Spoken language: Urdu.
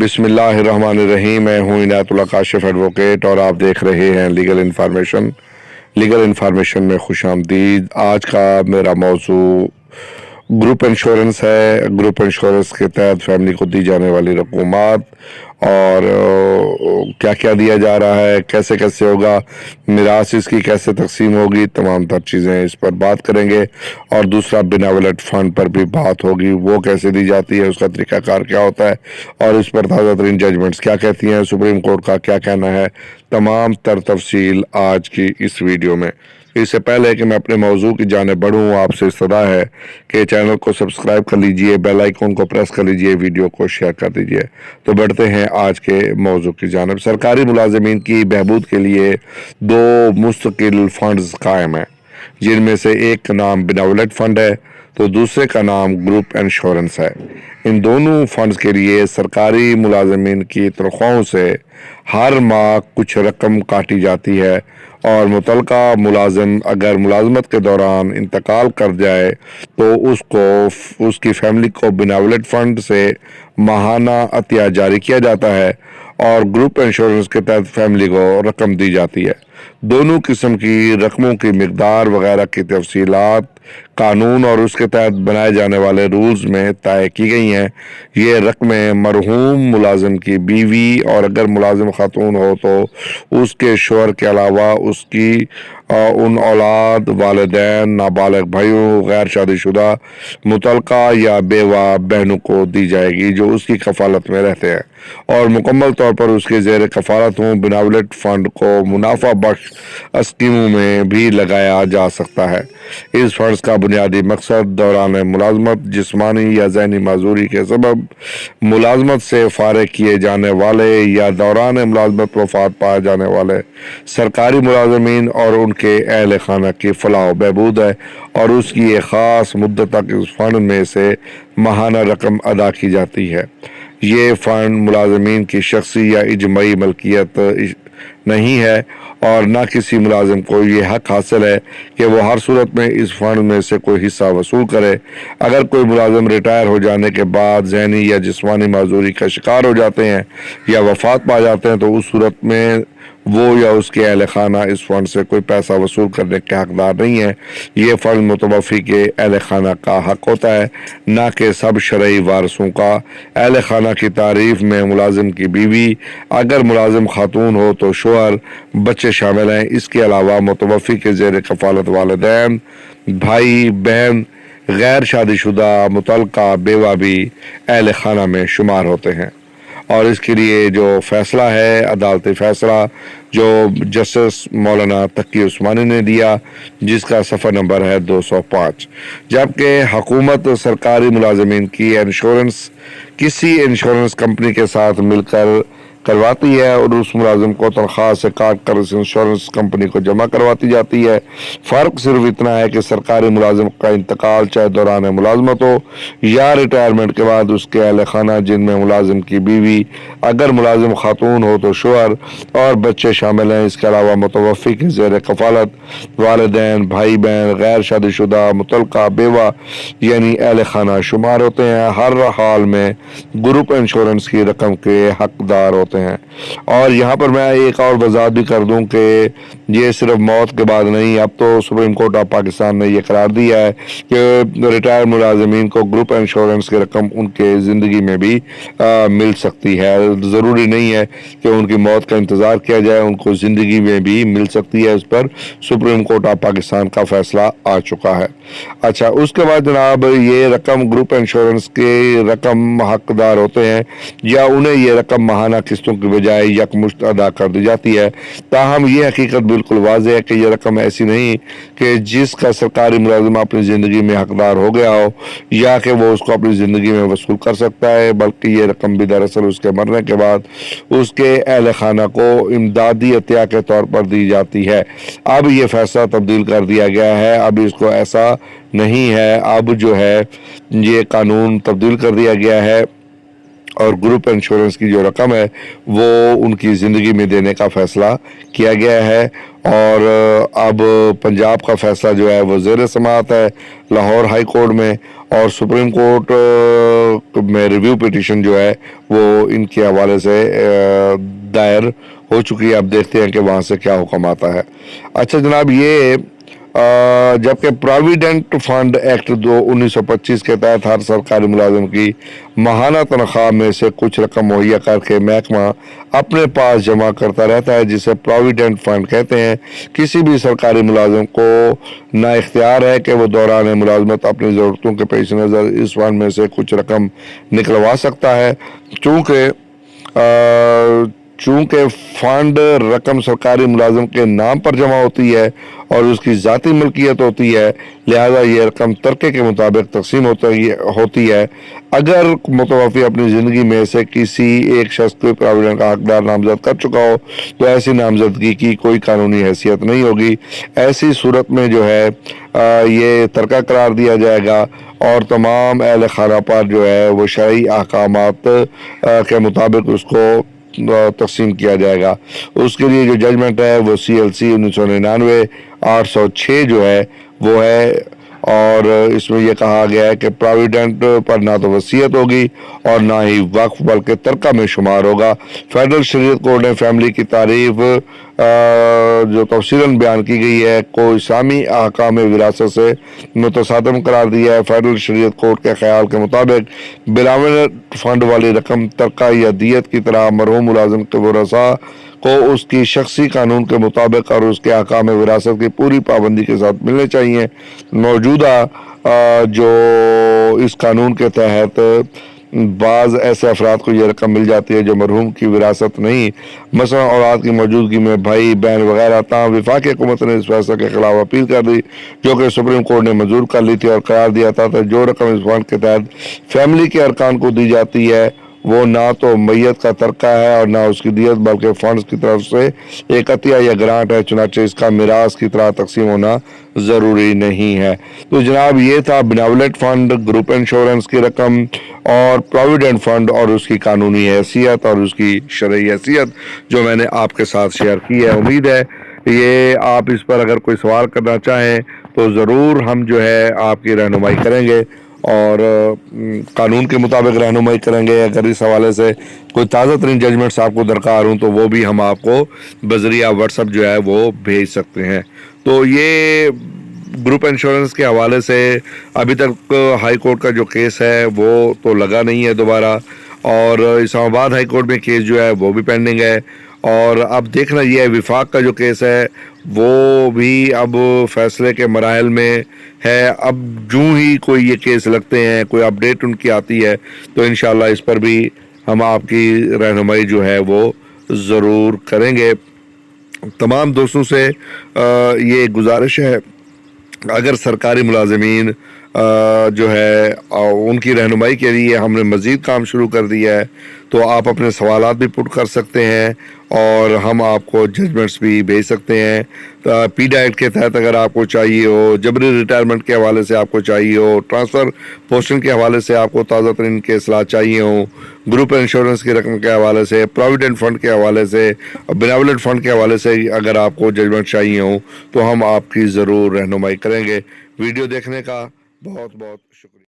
بسم اللہ الرحمن الرحیم۔ میں ہوں عنایت اللہ کاشف ایڈوکیٹ اور آپ دیکھ رہے ہیں لیگل انفارمیشن میں خوش آمدید۔ آج کا میرا موضوع گروپ انشورنس ہے۔ گروپ انشورنس کے تحت فیملی کو دی جانے والی رقومات اور کیا کیا دیا جا رہا ہے، کیسے کیسے ہوگا، میراث اس کی کیسے تقسیم ہوگی، تمام تر چیزیں اس پر بات کریں گے۔ اور دوسرا بیناولٹ فنڈ پر بھی بات ہوگی، وہ کیسے دی جاتی ہے، اس کا طریقہ کار کیا ہوتا ہے اور اس پر تازہ ترین ججمنٹس کیا کہتی ہیں، سپریم کورٹ کا کیا کہنا ہے، تمام تر تفصیل آج کی اس ویڈیو میں۔ اس سے پہلے کہ میں اپنے موضوع کی جانب بڑھوں، آپ سے استدعا ہے کہ چینل کو سبسکرائب کر لیجئے، بیل آئیکن کو پریس کر لیجئے، ویڈیو کو شیئر کر دیجئے۔ تو بڑھتے ہیں آج کے موضوع کی جانب۔ سرکاری ملازمین کی بہبود کے لیے دو مستقل فنڈز قائم ہیں، جن میں سے ایک کا نام بیناولٹ فنڈ ہے تو دوسرے کا نام گروپ انشورنس ہے۔ ان دونوں فنڈز کے لیے سرکاری ملازمین کی تنخواہوں سے ہر ماہ کچھ رقم کاٹی جاتی ہے، اور متعلقہ ملازم اگر ملازمت کے دوران انتقال کر جائے تو اس کی فیملی کو بیناولٹ فنڈ سے ماہانہ عطیہ جاری کیا جاتا ہے، اور گروپ انشورنس کے تحت فیملی کو رقم دی جاتی ہے۔ دونوں قسم کی رقموں کی مقدار وغیرہ کی تفصیلات قانون اور اس کے تحت بنائے جانے والے رولز میں طے کی گئی ہیں۔ یہ رقمیں مرحوم ملازم کی بیوی اور اگر ملازم خاتون ہو تو اس کے شوہر کے علاوہ اس کی ان اولاد، والدین، نابالغ بھائیوں، غیر شادی شدہ، متعلقہ یا بیوہ بہنوں کو دی جائے گی جو اس کی کفالت میں رہتے ہیں اور مکمل طور پر اس کے زیر کفالت ہوں۔ بیناولٹ فنڈ کو منافع بخش اسکیموں میں بھی لگایا جا سکتا ہے۔ اس فنڈز کا بنیادی مقصد دوران ملازمت جسمانی یا ذہنی معذوری کے سبب ملازمت سے فارغ کیے جانے والے یا دوران ملازمت وفات پائے جانے والے سرکاری ملازمین اور ان کے اہل خانہ کی فلاح و بہبود ہے، اور اس کی ایک خاص مدت تک اس فنڈ میں سے ماہانہ رقم ادا کی جاتی ہے۔ یہ فنڈ ملازمین کی شخصی یا اجتماعی ملکیت نہیں ہے، اور نہ کسی ملازم کو یہ حق حاصل ہے کہ وہ ہر صورت میں اس فنڈ میں سے کوئی حصہ وصول کرے۔ اگر کوئی ملازم ریٹائر ہو جانے کے بعد ذہنی یا جسمانی معذوری کا شکار ہو جاتے ہیں یا وفات پا جاتے ہیں تو اس صورت میں وہ یا اس کے اہل خانہ اس فنڈ سے کوئی پیسہ وصول کرنے کے حقدار نہیں ہے۔ یہ فنڈ متوفی کے اہل خانہ کا حق ہوتا ہے، نہ کہ سب شرعی وارثوں کا۔ اہل خانہ کی تعریف میں ملازم کی بیوی، اگر ملازم خاتون ہو تو شوہر، بچے شامل ہیں۔ اس کے علاوہ متوفی کے زیر کفالت والدین، بھائی بہن، غیر شادی شدہ متعلقہ بیوہ بھی اہل خانہ میں شمار ہوتے ہیں۔ اور اس کے لیے جو فیصلہ ہے، عدالتی فیصلہ جو جسٹس مولانا تقی عثمانی نے دیا، جس کا صفحہ نمبر ہے 205، جبکہ حکومت سرکاری ملازمین کی انشورنس کسی انشورنس کمپنی کے ساتھ مل کر کرواتی ہے اور اس ملازم کو تنخواہ سے کاٹ کر اس انشورنس کمپنی کو جمع کرواتی جاتی ہے۔ فرق صرف اتنا ہے کہ سرکاری ملازم کا انتقال چاہے دوران ملازمت ہو یا ریٹائرمنٹ کے بعد اس کے اہل خانہ، جن میں ملازم کی بیوی، اگر ملازم خاتون ہو تو شوہر اور بچے شامل ہیں۔ اس کے علاوہ متوفی کے زیر کفالت والدین، بھائی بہن، غیر شادی شدہ متعلقہ بیوہ یعنی اہل خانہ شمار ہوتے ہیں، ہر حال میں گروپ انشورنس کی رقم کے حقدار ہوتے ہیں۔ اور یہاں پر میں ایک اور وضاحت بھی کر دوں کہ یہ صرف موت کے بعد نہیں، اب تو سپریم کورٹ آف پاکستان نے یہ قرار دیا ہے کہ ریٹائر ملازمین کو گروپ انشورنس کی رقم ان کے زندگی میں بھی مل سکتی ہے۔ ضروری نہیں ہے کہ ان کی موت کا انتظار کیا جائے، ان کو زندگی میں بھی مل سکتی ہے۔ اس پر سپریم کورٹ آف پاکستان کا فیصلہ آ چکا ہے۔ اچھا، اس کے بعد جناب یہ رقم گروپ انشورنس کے رقم حقدار ہوتے ہیں یا انہیں یہ رقم ماہانہ قسطوں کی بجائے یکمشت ادا کر دی جاتی ہے۔ تاہم یہ حقیقت بالکل واضح ہے کہ یہ رقم ایسی نہیں کہ جس کا سرکاری ملازم اپنی زندگی میں حقدار ہو گیا ہو یا کہ وہ اس کو اپنی زندگی میں وصول کر سکتا ہے، بلکہ یہ رقم بھی دراصل اس کے مرنے کے بعد اس کے اہل خانہ کو امدادی عطیہ کے طور پر دی جاتی ہے۔ اب یہ فیصلہ تبدیل کر دیا گیا ہے، اب اس کو ایسا نہیں ہے، اب جو ہے یہ قانون تبدیل کر دیا گیا ہے اور گروپ انشورنس کی جو رقم ہے وہ ان کی زندگی میں دینے کا فیصلہ کیا گیا ہے۔ اور اب پنجاب کا فیصلہ جو ہے وہ زیر سماعت ہے لاہور ہائی کورٹ میں، اور سپریم کورٹ میں ریویو پٹیشن جو ہے وہ ان کے حوالے سے دائر ہو چکی ہے۔ اب دیکھتے ہیں کہ وہاں سے کیا حکم آتا ہے۔ اچھا جناب، یہ جبکہ پراویڈنٹ فنڈ ایکٹ 1925 کے تحت ہر سرکاری ملازم کی ماہانہ تنخواہ میں سے کچھ رقم مہیا کر کے محکمہ اپنے پاس جمع کرتا رہتا ہے، جسے پراویڈنٹ فنڈ کہتے ہیں۔ کسی بھی سرکاری ملازم کو نا اختیار ہے کہ وہ دوران ملازمت اپنی ضرورتوں کے پیش نظر اس فنڈ میں سے کچھ رقم نکلوا سکتا ہے۔ چونکہ فنڈ رقم سرکاری ملازم کے نام پر جمع ہوتی ہے اور اس کی ذاتی ملکیت ہوتی ہے، لہذا یہ رقم ترکے کے مطابق تقسیم ہوتی ہے۔ اگر متوفی اپنی زندگی میں سے کسی ایک شخص کو پراویڈنٹ کا حقدار نامزد کر چکا ہو تو ایسی نامزدگی کی کوئی قانونی حیثیت نہیں ہوگی۔ ایسی صورت میں جو ہے یہ ترکہ قرار دیا جائے گا اور تمام اہل خانہ پر جو ہے وہ شرعی احکامات کے مطابق اس کو تقسیم کیا جائے گا۔ اس کے لیے جو ججمنٹ ہے وہ CLC 1999 806 جو ہے وہ ہے، اور اس میں یہ کہا گیا ہے کہ پراویڈنٹ پر نہ تو وصیت ہوگی اور نہ ہی وقف بلکہ ترکہ میں شمار ہوگا۔ فیڈرل شریعت کورٹ نے فیملی کی تعریف جو تفصیلاً بیان کی گئی ہے کو اسلامی احکام وراثت سے متصادم قرار دیا ہے۔ فیڈرل شریعت کورٹ کے خیال کے مطابق پراویڈنٹ فنڈ والی رقم ترکہ یا دیت کی طرح مرحوم ملازم کے ورثاء کو اس کی شخصی قانون کے مطابق اور اس کے احکام وراثت کی پوری پابندی کے ساتھ ملنے چاہیے۔ موجودہ جو اس قانون کے تحت بعض ایسے افراد کو یہ رقم مل جاتی ہے جو مرحوم کی وراثت نہیں، مثلا اولاد کی موجودگی میں بھائی بہن وغیرہ، تاہم وفاقی حکومت نے اس فیصلے کے خلاف اپیل کر دی جو کہ سپریم کورٹ نے منظور کر لی تھی، اور قرار دیا تھا کہ جو رقم اس فنڈ کے تحت فیملی کے ارکان کو دی جاتی ہے وہ نہ تو میت کا ترکہ ہے اور نہ اس کی دیت، بلکہ فنڈز کی طرف سے ایک عطیہ یا گرانٹ ہے، چنانچہ اس کا میراث کی طرح تقسیم ہونا ضروری نہیں ہے۔ تو جناب یہ تھا بیناولٹ فنڈ، گروپ انشورنس کی رقم اور پراویڈنٹ فنڈ اور اس کی قانونی حیثیت اور اس کی شرعی حیثیت جو میں نے آپ کے ساتھ شیئر کی ہے۔ امید ہے یہ آپ اس پر اگر کوئی سوال کرنا چاہیں تو ضرور ہم جو ہے آپ کی رہنمائی کریں گے اور قانون کے مطابق رہنمائی کریں گے۔ اگر اس حوالے سے کوئی تازہ ترین ججمنٹس آپ کو درکار ہوں تو وہ بھی ہم آپ کو بذریعہ واٹس ایپ جو ہے وہ بھیج سکتے ہیں۔ تو یہ گروپ انشورنس کے حوالے سے ابھی تک ہائی کورٹ کا جو کیس ہے وہ تو لگا نہیں ہے دوبارہ، اور اسلام آباد ہائی کورٹ میں کیس جو ہے وہ بھی پینڈنگ ہے، اور اب دیکھنا یہ ہے وفاق کا جو کیس ہے وہ بھی اب فیصلے کے مراحل میں ہے۔ اب جو ہی کوئی یہ کیس لگتے ہیں، کوئی اپڈیٹ ان کی آتی ہے تو انشاءاللہ اس پر بھی ہم آپ کی رہنمائی جو ہے وہ ضرور کریں گے۔ تمام دوستوں سے یہ گزارش ہے اگر سرکاری ملازمین جو ہے ان کی رہنمائی کے لیے ہم نے مزید کام شروع کر دیا ہے تو آپ اپنے سوالات بھی پٹ کر سکتے ہیں اور ہم آپ کو ججمنٹس بھی بھیج سکتے ہیں۔ پی ڈائٹ کے تحت اگر آپ کو چاہیے ہو، جبری ریٹائرمنٹ کے حوالے سے آپ کو چاہیے ہو، ٹرانسفر پوسٹنگ کے حوالے سے آپ کو تازہ ترین کے اصلاح چاہیے ہوں، گروپ انشورنس کی رقم کے حوالے سے، پراویڈنٹ فنڈ کے حوالے سے، بیناولٹ فنڈ کے حوالے سے اگر آپ کو ججمنٹ چاہیے ہوں تو ہم آپ کی ضرور رہنمائی کریں گے۔ ویڈیو دیکھنے کا بہت بہت شکریہ۔